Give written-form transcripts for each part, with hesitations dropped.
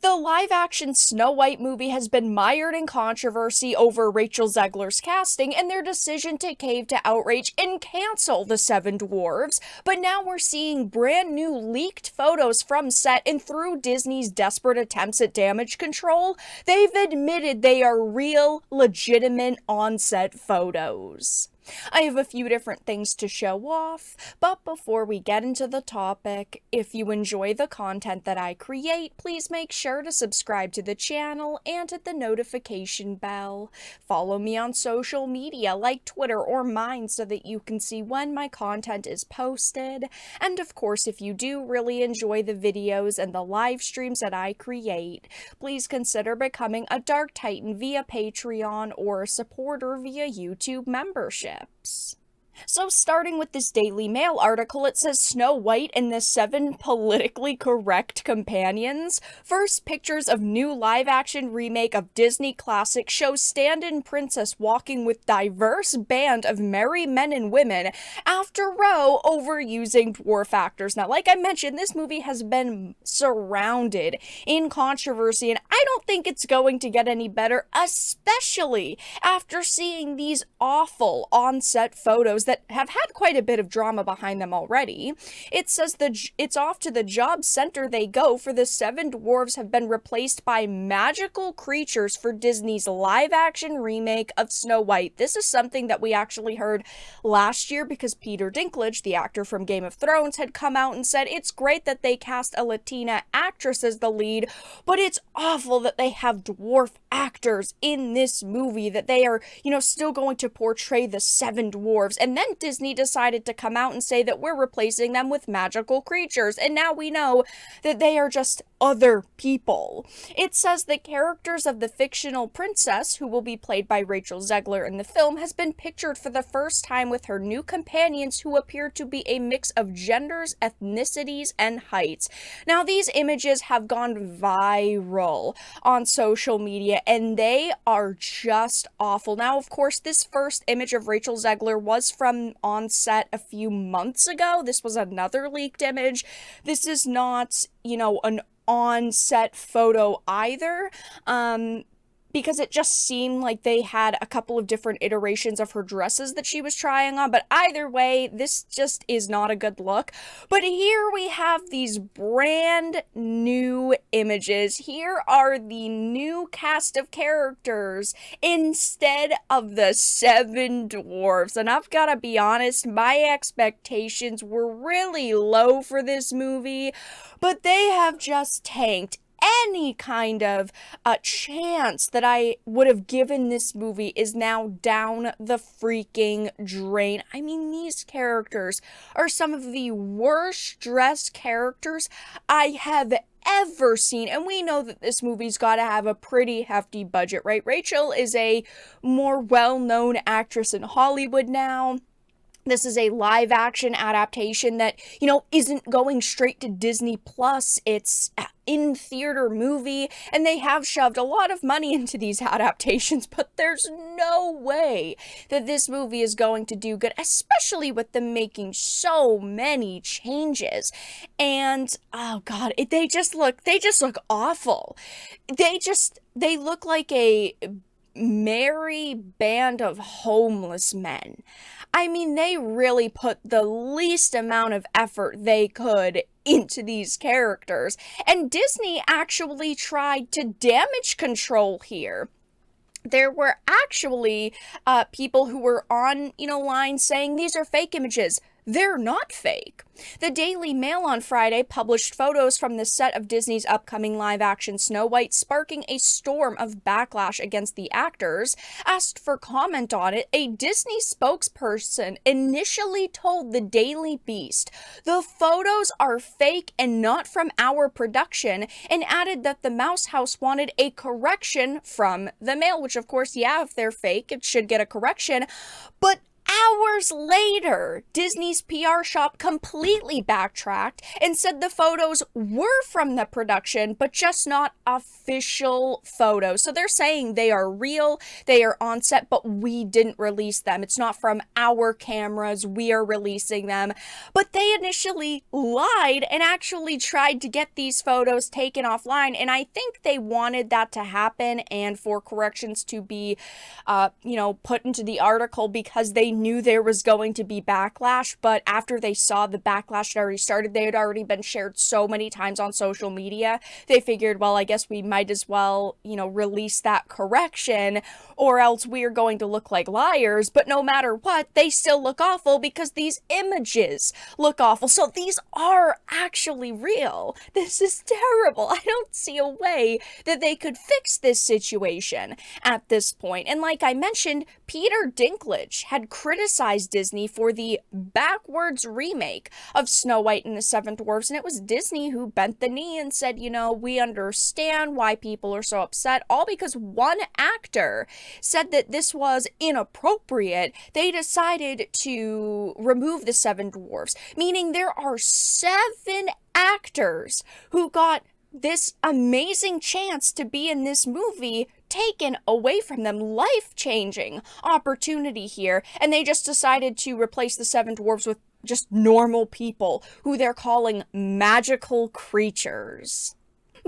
The live-action Snow White movie has been mired in controversy over Rachel Zegler's casting and their decision to cave to outrage and cancel the Seven Dwarfs, but now we're seeing brand new leaked photos from set, and through Disney's desperate attempts at damage control, they've admitted they are real, legitimate on-set photos. I have a few different things to show off, but before we get into the topic, if you enjoy the content that I create, please make sure to subscribe to the channel and hit the notification bell. Follow me on social media like Twitter or mine so that you can see when my content is posted. And of course, if you do really enjoy the videos and the live streams that I create, please consider becoming a Dark Titan via Patreon or a supporter via YouTube membership. So starting with this Daily Mail article, it says Snow White and the 7 politically correct companions. First pictures of new live-action remake of Disney classic shows stand-in princess walking with diverse band of merry men and women after row over using dwarf actors. Now, like I mentioned, this movie has been surrounded in controversy, and I don't think it's going to get any better, especially after seeing these awful on-set photos that have had quite a bit of drama behind them already. It says it's off to the job center they go, for the 7 dwarves have been replaced by magical creatures for Disney's live-action remake of Snow White. This is something that we actually heard last year because Peter Dinklage, the actor from Game of Thrones, had come out and said it's great that they cast a Latina actress as the lead, but it's awful that they have dwarf actors in this movie, that they are, still going to portray the 7 dwarves. And then Disney decided to come out and say that we're replacing them with magical creatures, and now we know that they are just other people. It says the characters of the fictional princess, who will be played by Rachel Zegler in the film, has been pictured for the first time with her new companions, who appear to be a mix of genders, ethnicities, and heights. Now, these images have gone viral on social media, and they are just awful. Now, of course, this first image of Rachel Zegler was from on set a few months ago. This was another leaked image. This is not, an on-set photo either, because it just seemed like they had a couple of different iterations of her dresses that she was trying on, but either way, this just is not a good look. But here we have these brand new images. Here are the new cast of characters instead of the 7 dwarfs, and I've gotta be honest, my expectations were really low for this movie, but they have just tanked. Any kind of chance that I would have given this movie is now down the freaking drain. I mean, these characters are some of the worst dressed characters I have ever seen, and we know that this movie's got to have a pretty hefty budget, right? Rachel is a more well-known actress in Hollywood now. This is a live-action adaptation that, isn't going straight to Disney Plus. It's in-theater movie, and they have shoved a lot of money into these adaptations, but there's no way that this movie is going to do good, especially with them making so many changes. And, oh god, they just look awful. They look like a merry band of homeless men. I mean, they really put the least amount of effort they could into these characters, and Disney actually tried to damage control here. There were actually people who were on, line saying these are fake images. They're not fake. The Daily Mail on Friday published photos from the set of Disney's upcoming live-action Snow White, sparking a storm of backlash against the actors. Asked for comment on it, a Disney spokesperson initially told the Daily Beast, "The photos are fake and not from our production," and added that the Mouse House wanted a correction from the Mail, which of course, yeah, if they're fake, it should get a correction. But Hours later, Disney's PR shop completely backtracked and said the photos were from the production, but just not official photos. So they're saying they are real, they are on set, but we didn't release them. It's not from our cameras, we are releasing them. But they initially lied and actually tried to get these photos taken offline, and I think they wanted that to happen and for corrections to be, put into the article because they knew there was going to be backlash. But after they saw the backlash had already started, they had already been shared so many times on social media, they figured, well, I guess we might as well, release that correction, or else we are going to look like liars. But no matter what, they still look awful because these images look awful. So these are actually real. This is terrible. I don't see a way that they could fix this situation at this point. And like I mentioned, Peter Dinklage had criticized Disney for the backwards remake of Snow White and the Seven Dwarfs, and it was Disney who bent the knee and said, we understand why people are so upset, all because one actor said that this was inappropriate. They decided to remove the Seven Dwarfs, meaning there are 7 actors who got this amazing chance to be in this movie taken away from them, life-changing opportunity here, and they just decided to replace the Seven Dwarfs with just normal people who they're calling magical creatures.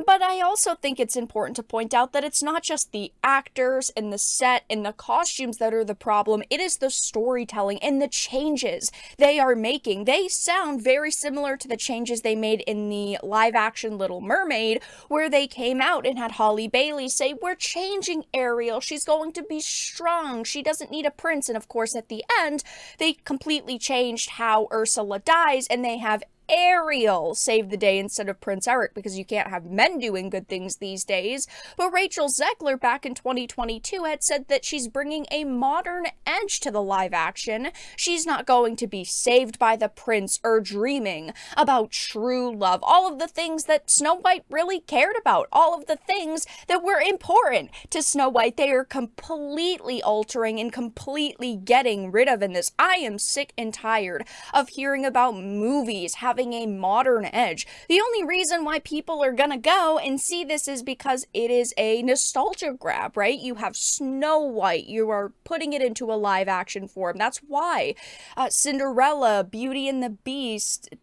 But I also think it's important to point out that it's not just the actors and the set and the costumes that are the problem, it is the storytelling and the changes they are making. They sound very similar to the changes they made in the live-action Little Mermaid, where they came out and had Halle Bailey say, we're changing Ariel, she's going to be strong, she doesn't need a prince. And of course, at the end, they completely changed how Ursula dies, and they have Ariel save the day instead of Prince Eric, because you can't have men doing good things these days. But Rachel Zegler back in 2022 had said that she's bringing a modern edge to the live action. She's not going to be saved by the prince or dreaming about true love. All of the things that Snow White really cared about, all of the things that were important to Snow White, they are completely altering and completely getting rid of in this. I am sick and tired of hearing about movies having a modern edge. The only reason why people are gonna go and see this is because it is a nostalgia grab, right? You have Snow White, you are putting it into a live action form. That's why Cinderella, Beauty and the Beast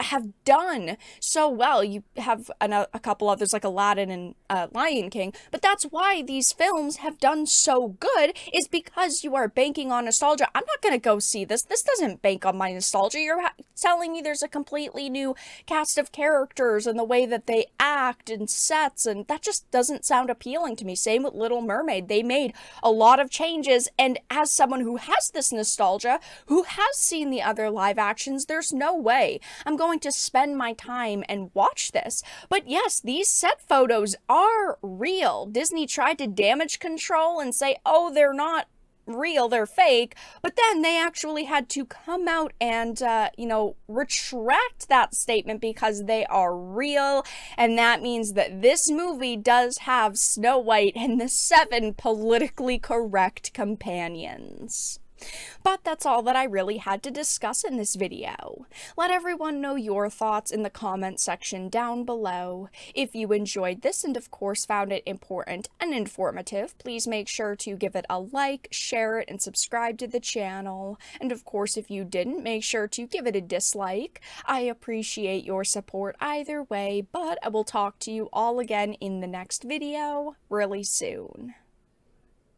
have done so well. You have a couple others like Aladdin and Lion King, but that's why these films have done so good, is because you are banking on nostalgia. I'm not gonna go see this. This doesn't bank on my nostalgia. You're telling me there's a completely new cast of characters and the way that they act and sets, and that just doesn't sound appealing to me. Same with Little Mermaid. They made a lot of changes, and as someone who has this nostalgia, who has seen the other live actions, there's no way I'm going to spend my time and watch this. But yes, these set photos are real. Disney tried to damage control and say, oh, they're not real, they're fake, but then they actually had to come out and retract that statement because they are real, and that means that this movie does have Snow White and the 7 politically correct companions. But that's all that I really had to discuss in this video. Let everyone know your thoughts in the comment section down below. If you enjoyed this and of course found it important and informative, please make sure to give it a like, share it, and subscribe to the channel. And of course, if you didn't, make sure to give it a dislike. I appreciate your support either way, but I will talk to you all again in the next video really soon.